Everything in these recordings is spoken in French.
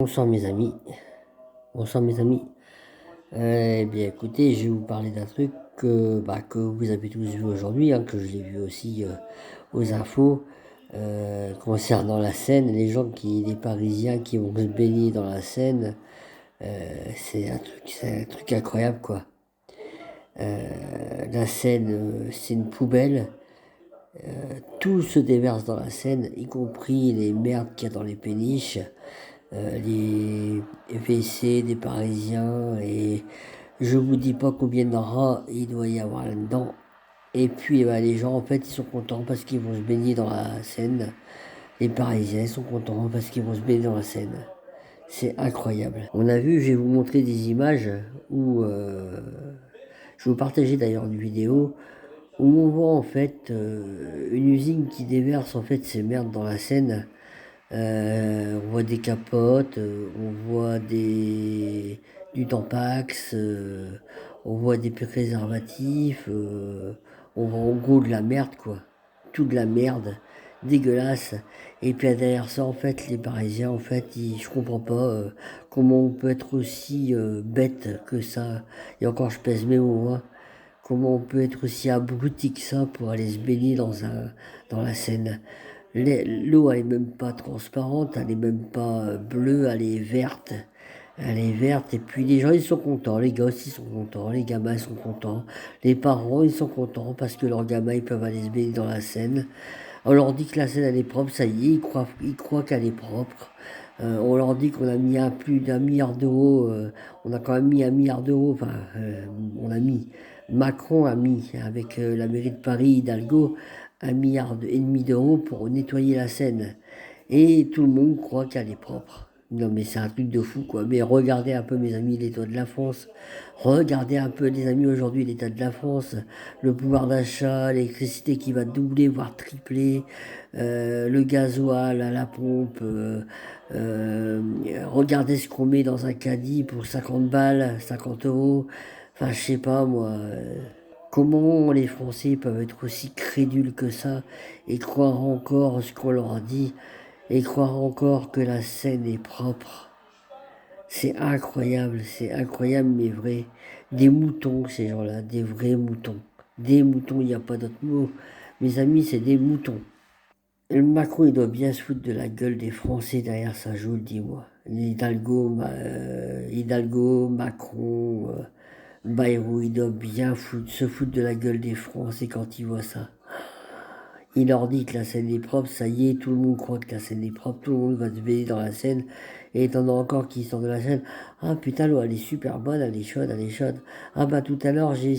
Bonsoir mes amis, bonsoir mes amis. Eh bien écoutez, je vais vous parler d'un truc que vous avez tous vu aujourd'hui, hein, que je l'ai vu aussi aux infos, concernant la Seine, les Parisiens qui vont se baigner dans la Seine, c'est un truc incroyable quoi. La Seine, c'est une poubelle, tout se déverse dans la Seine, y compris les merdes qu'il y a dans les péniches. Les WC des Parisiens, et je vous dis pas combien de rats il doit y avoir là-dedans. Et puis les gens en fait ils sont contents parce qu'ils vont se baigner dans la Seine. Les Parisiens sont contents parce qu'ils vont se baigner dans la Seine. C'est incroyable. On a vu, je vais vous montrer des images où je vais vous partager d'ailleurs une vidéo où on voit en fait une usine qui déverse en fait ses merdes dans la Seine. On voit des capotes, on voit du Tampax, on voit des préservatifs, on voit en gros de la merde quoi. Tout de la merde, dégueulasse. Et puis derrière ça, en fait, les Parisiens, en fait, je comprends pas comment on peut être aussi bête que ça. Et encore, je pèse mes mots, hein. Comment on peut être aussi abruti que ça pour aller se baigner dans la Seine. L'eau, elle est même pas transparente, elle est même pas bleue, elle est verte. Elle est verte, et puis les gens, ils sont contents, les gosses, ils sont contents, les gamins, ils sont contents, les parents, ils sont contents parce que leurs gamins, ils peuvent aller se baigner dans la Seine. On leur dit que la Seine, elle est propre, ça y est, ils croient qu'elle est propre. On leur dit qu'on a mis plus d'un milliard d'euros, on a quand même mis 1 milliard d'euros, enfin, on a mis, Macron a mis, avec la mairie de Paris, Hidalgo, 1,5 milliard d'euros pour nettoyer la Seine. Et tout le monde croit qu'elle est propre. Non mais c'est un truc de fou quoi. Mais regardez un peu mes amis l'état de la France. Regardez un peu les amis aujourd'hui l'état de la France. Le pouvoir d'achat, l'électricité qui va doubler voire tripler, le gasoil à la pompe. Euh, Regardez ce qu'on met dans un caddie pour 50 balles, 50 euros. Enfin je sais pas moi. Comment les Français peuvent être aussi crédules que ça et croire encore ce qu'on leur dit et croire encore que la Seine est propre. C'est incroyable mais vrai. Des moutons ces gens-là, des vrais moutons. Des moutons, il n'y a pas d'autre mot. Mes amis, c'est des moutons. Le Macron, il doit bien se foutre de la gueule des Français derrière ça, je vous le dis moi. Hidalgo, Macron, Bayrou, il doit bien se foutre de la gueule des Français quand il voit ça. Il leur dit que la Seine est propre, ça y est, tout le monde croit que la Seine est propre, tout le monde va se baigner dans la Seine, et t'en as encore qui sortent de la Seine. Ah putain, l'eau elle est super bonne, elle est chaude, elle est chaude. Ah bah tout à l'heure j'ai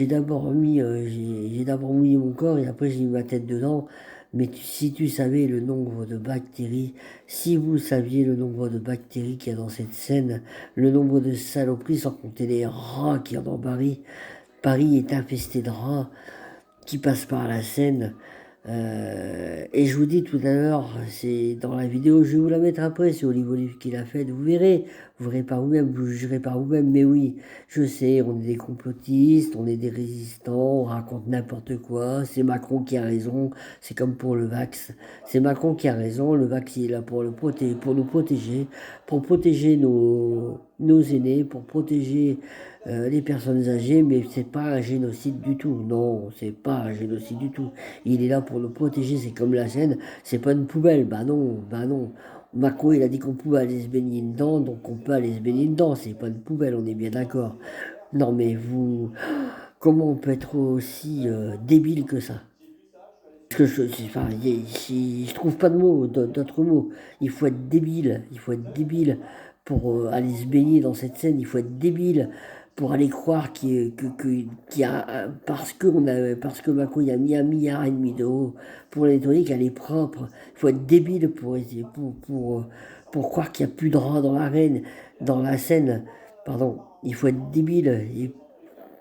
d'abord j'ai d'abord mouillé mon corps et après j'ai mis ma tête dedans. Mais si tu savais le nombre de bactéries, si vous saviez le nombre de bactéries qu'il y a dans cette Seine, le nombre de saloperies, sans compter les rats qu'il y a dans Paris, Paris est infesté de rats qui passe par la Seine. Et je vous dis tout à l'heure, c'est dans la vidéo, je vais vous la mettre après, c'est Olive qui l'a faite, vous verrez par vous-même, vous jugerez par vous-même, mais oui, je sais, on est des complotistes, on est des résistants, on raconte n'importe quoi, c'est Macron qui a raison, c'est comme pour le Vax, c'est Macron qui a raison, le Vax il est là pour, pour nous protéger, pour protéger nos aînés, pour protéger les personnes âgées, mais c'est pas un génocide du tout. Non, c'est pas un génocide du tout. Il est là pour nous protéger, c'est comme la Seine, c'est pas une poubelle. Bah non, bah non. Macron, il a dit qu'on pouvait aller se baigner dedans, donc on peut aller se baigner dedans. C'est pas une poubelle, on est bien d'accord. Non, mais vous, comment on peut être aussi débile que ça? Parce que enfin, je trouve pas de mots, d'autres mots. Il faut être débile pour aller se baigner dans cette Seine, il faut être débile pour aller croire qu'il y a, parce que Macron il a mis 1,5 milliard d'euros pour nettoyer qu'elle est propre. Il faut être débile pour croire qu'il n'y a plus de rats dans la Seine, pardon. Il faut être débile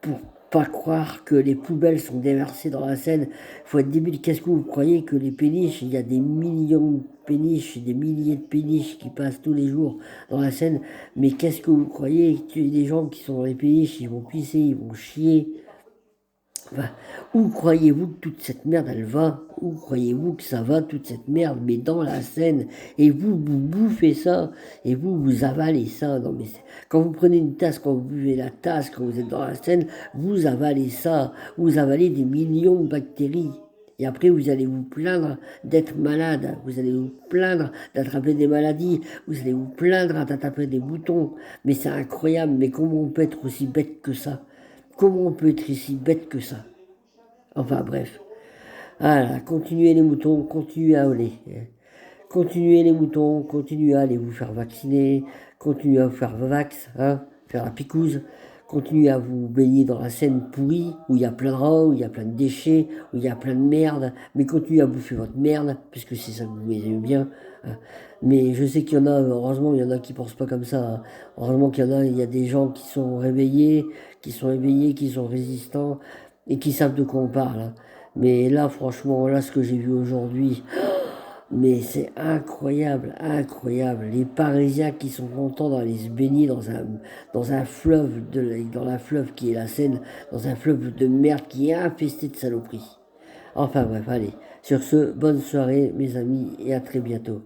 pour pas croire que les poubelles sont déversées dans la Seine. Il faut être débile. Qu'est-ce que vous croyez que les péniches, il y a des millions de péniches, des milliers de péniches qui passent tous les jours dans la Seine. Mais qu'est-ce que vous croyez que les gens qui sont dans les péniches, ils vont pisser, ils vont chier Enfin, où croyez-vous que toute cette merde elle va? Où croyez-vous que ça va, toute cette merde? Mais dans la Seine, et vous bouffez ça, et vous avalez ça. Non mais quand vous prenez une tasse, quand vous buvez la tasse, quand vous êtes dans la Seine, vous avalez ça, vous avalez des millions de bactéries. Et après, vous allez vous plaindre d'être malade, vous allez vous plaindre d'attraper des maladies, vous allez vous plaindre d'attraper des boutons. Mais c'est incroyable, mais comment on peut être aussi bête que ça? Comment on peut être aussi bête que ça? Enfin bref. Voilà, continuez les moutons, continuez à voler. Continuez les moutons, continuez à aller vous faire vacciner, continuez à vous faire vax, hein, faire la picouse, continuez à vous baigner dans la Seine pourrie, où il y a plein de rats, où il y a plein de déchets, où il y a plein de merde, mais continuez à bouffer votre merde, puisque c'est ça que vous aimez bien. Hein. Mais je sais qu'il y en a, heureusement, il y en a qui pensent pas comme ça. Hein. Heureusement qu'il y en a, il y a des gens qui sont réveillés, qui sont éveillés, qui sont résistants, et qui savent de quoi on parle. Hein. Mais là, franchement, là, ce que j'ai vu aujourd'hui, mais c'est incroyable, incroyable. Les Parisiens qui sont contents d'aller se baigner dans un fleuve, dans la fleuve qui est la Seine, dans un fleuve de merde qui est infesté de saloperies. Enfin bref, allez. Sur ce, bonne soirée mes amis et à très bientôt.